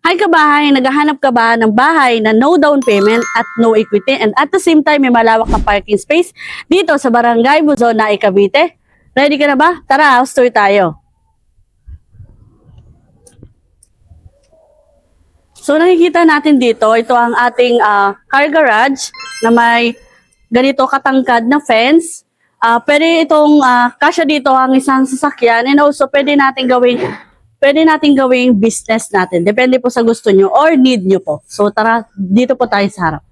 Hi kabahay, naghahanap ka ba ng bahay na no down payment at no equity and at the same time may malawak na parking space dito sa Barangay Buzona, Cavite? Ready ka na ba? Tara, house tour tayo. So nakikita natin dito, ito ang ating car garage na may ganito katangkad na fence. Pwede itong kasya dito ang isang sasakyan and also pwede natin gawing business natin. Depende po sa gusto nyo or need nyo po. So tara, dito po tayo sa harap.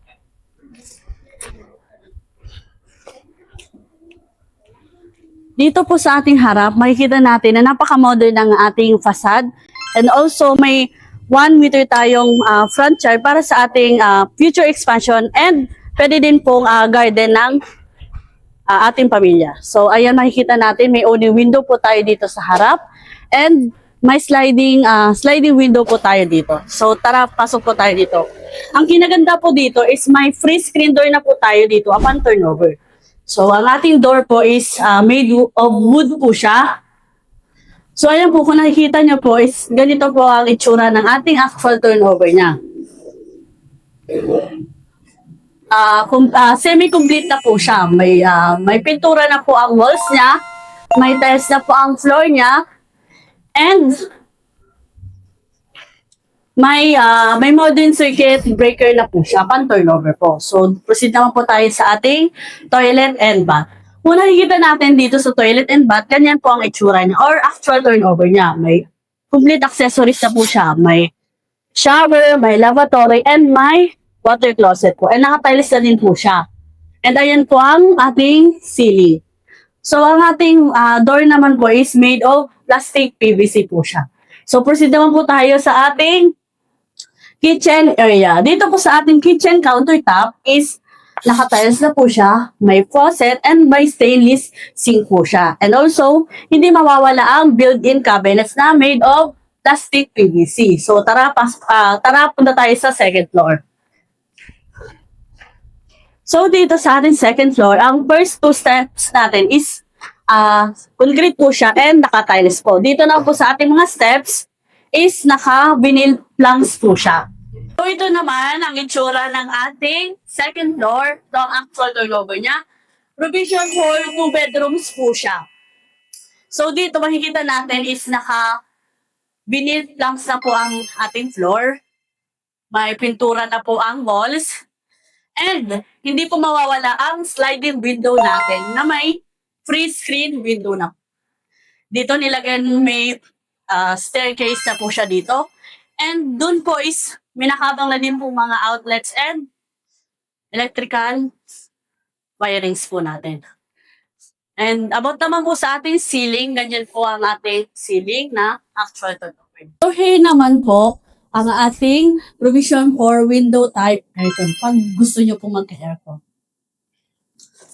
Dito po sa ating harap, makikita natin na napaka-modern ng ating facade. And also may 1 meter tayong front yard para sa ating future expansion and pwede din pong garden ng ating pamilya. So ayan, makikita natin may only window po tayo dito sa harap and may sliding window po tayo dito. So tara, pasok po tayo dito. Ang kinaganda po dito is may free screen door na po tayo dito upon turnover. So ang ating door po is made of wood po siya. So ayan po, kung nakikita nyo po is ganito po ang itsura ng ating actual turnover niya. Semi-complete na po siya. May pintura na po ang walls niya. May tiles na po ang floor niya. And may modern circuit breaker na po siya, pan turnover po. So, proceed naman po tayo sa ating toilet and bath. Kung nakikita natin dito sa toilet and bath, ganyan po ang itsura niya or actual turnover niya. May complete accessories na po siya. May shower, may lavatory, and may water closet po. And naka-tiles na din po siya. And ayan po ang ating ceiling. So, ang ating door naman po is made of plastic PVC po siya. So, proceed naman po tayo sa ating kitchen area. Dito po sa ating kitchen countertop is naka-tiles na po siya, may faucet, and may stainless sink po siya. And also, hindi mawawala ang built-in cabinets na made of plastic PVC. So, tara punta tayo sa second floor. So, dito sa ating second floor, ang first two steps natin is concrete po siya and naka-tiles po. Dito na po sa ating mga steps is naka-vinyl planks po siya. So, ito naman ang itsura ng ating second floor. Ito ang actual turnover niya. Provision for 2 bedrooms po siya. So, dito makikita natin is naka-vinyl planks na po ang ating floor. May pintura na po ang walls. And hindi po mawawala ang sliding window natin na may free screen window na. Dito nilagyan may staircase na po siya dito. And dun po is minakabang na din po mga outlets and electrical wirings po natin. And about naman po sa ating ceiling, ganyan po ang ating ceiling na actual turnover. So here naman po, ang ating provision for window type aircon pag gusto nyo po magka-aircon.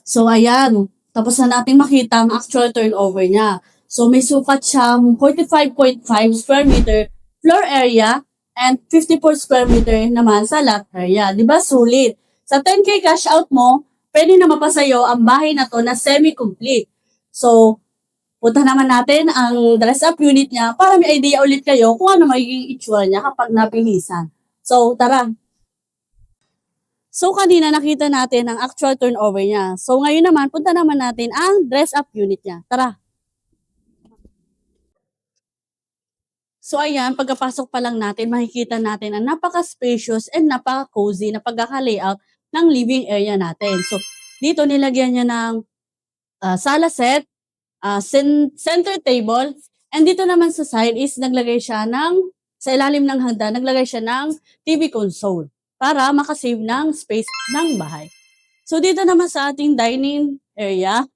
So ayan, tapos na natin makita ang actual turnover niya. So may sukat siyang 45.5 square meter floor area and 54 square meter naman sa lot area. Di ba sulit? Sa 10K cash out mo, pwede na mapasayo ang bahay na to na semi-complete. So, punta naman natin ang dress-up unit niya para may idea ulit kayo kung ano magiging itsura niya kapag napilisan. So, tara! So, kanina nakita natin ang actual turnover niya. So, ngayon naman, punta naman natin ang dress-up unit niya. Tara! So, ayan, pagkapasok pa lang natin, makikita natin ang napaka-spacious and napaka-cozy na pagkaka-layout ng living area natin. So, dito nilagyan niya ng sala set, center table, and dito naman sa side is naglagay siya sa ilalim ng hagdan, naglagay siya ng TV console para makasave ng space ng bahay. So dito naman sa ating dining area,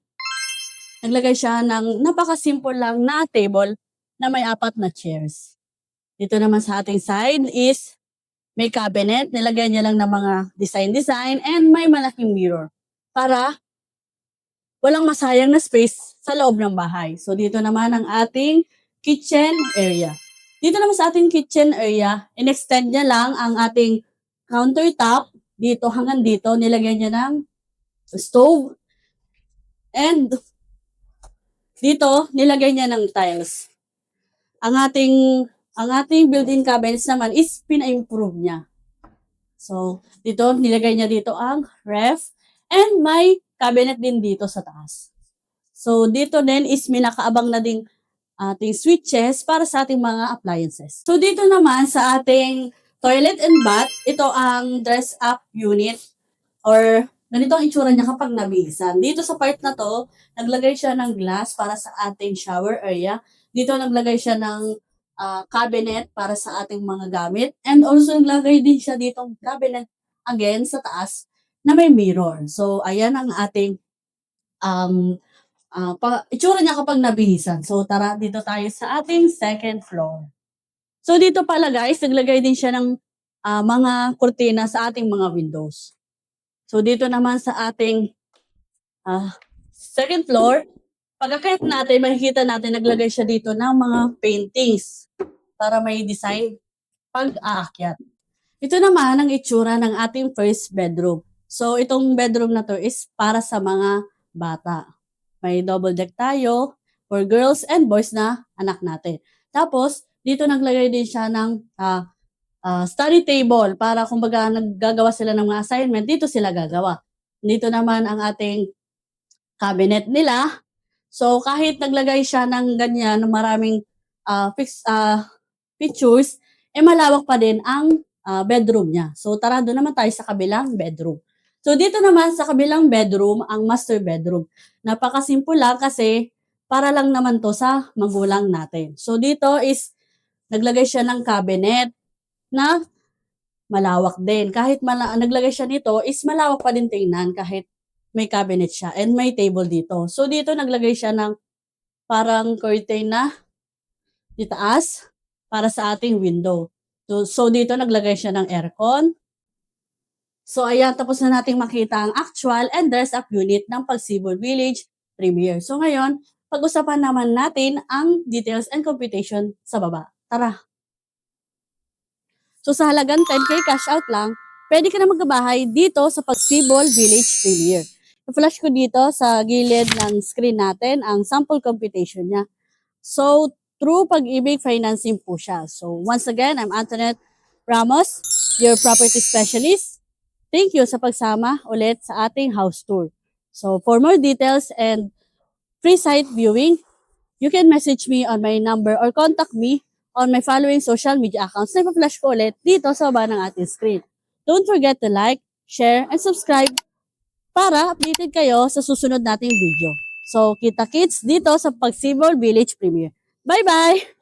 naglagay siya ng napaka-simple lang na table na may 4 na chairs. Dito naman sa ating side is may cabinet, nilagyan niya lang ng mga design and may malaking mirror para walang masayang na space sa loob ng bahay. So, dito naman ang ating kitchen area. Dito naman sa ating kitchen area, in-extend niya lang ang ating countertop dito hanggang dito. Nilagyan niya ng stove. And dito, nilagay niya ng tiles. Ang ating Ang ating built-in cabinets naman is pina-improve niya. So, dito, nilagay niya dito ang ref and may cabinet din dito sa taas. So, dito din is may nakaabang na ding ating switches para sa ating mga appliances. So, dito naman sa ating toilet and bath, ito ang dress-up unit or ganito ang itsura niya kapag nabihisan. Dito sa part na to, naglagay siya ng glass para sa ating shower area. Dito naglagay siya ng cabinet para sa ating mga gamit. And also naglagay din siya ditong cabinet again sa taas na may mirror. So, ayan ang ating itsura niya kapag nabihisan. So, tara, dito tayo sa ating second floor. So, dito pala guys, naglagay din siya ng mga kurtina sa ating mga windows. So, dito naman sa ating second floor, pagkakit natin, makikita natin, naglagay siya dito ng mga paintings para may design pag aakyat. Ito naman ang itsura ng ating first bedroom. So, itong bedroom na to is para sa mga bata. May double deck tayo for girls and boys na anak natin. Tapos, dito naglagay din siya ng study table para kumbaga naggagawa sila ng mga assignment, dito sila gagawa. Dito naman ang ating cabinet nila. So, kahit naglagay siya ng ganyan, ng maraming pictures, malawak pa din ang bedroom niya. So, tara, doon naman tayo sa kabilang bedroom. So, dito naman sa kabilang bedroom, ang master bedroom. Napakasimple lang kasi para lang naman to sa magulang natin. So, dito is naglagay siya ng cabinet na malawak din. Kahit naglagay siya nito, is malawak pa din tingnan kahit may cabinet siya and may table dito. So, dito naglagay siya ng parang curtain na itaas para sa ating window. So dito naglagay siya ng aircon. So, ayan, tapos na nating makita ang actual and dress-up unit ng Pagsibol Village Premier. So, ngayon, pag-usapan naman natin ang details and computation sa baba. Tara! So, sa halagang 10K cash out lang, pwede ka na magkabahay dito sa Pagsibol Village Premier. I-flash ko dito sa gilid ng screen natin ang sample computation niya. So, through Pag-ibig financing po siya. So, once again, I'm Antoinette Ramos, your property specialist. Thank you sa pagsama ulit sa ating house tour. So, for more details and free site viewing, you can message me on my number or contact me on my following social media accounts na ipa-flash ko ulit dito sa baba ng ating screen. Don't forget to like, share, and subscribe para updated kayo sa susunod nating video. So, kita-kits dito sa Pagsibol Village Premier. Bye-bye!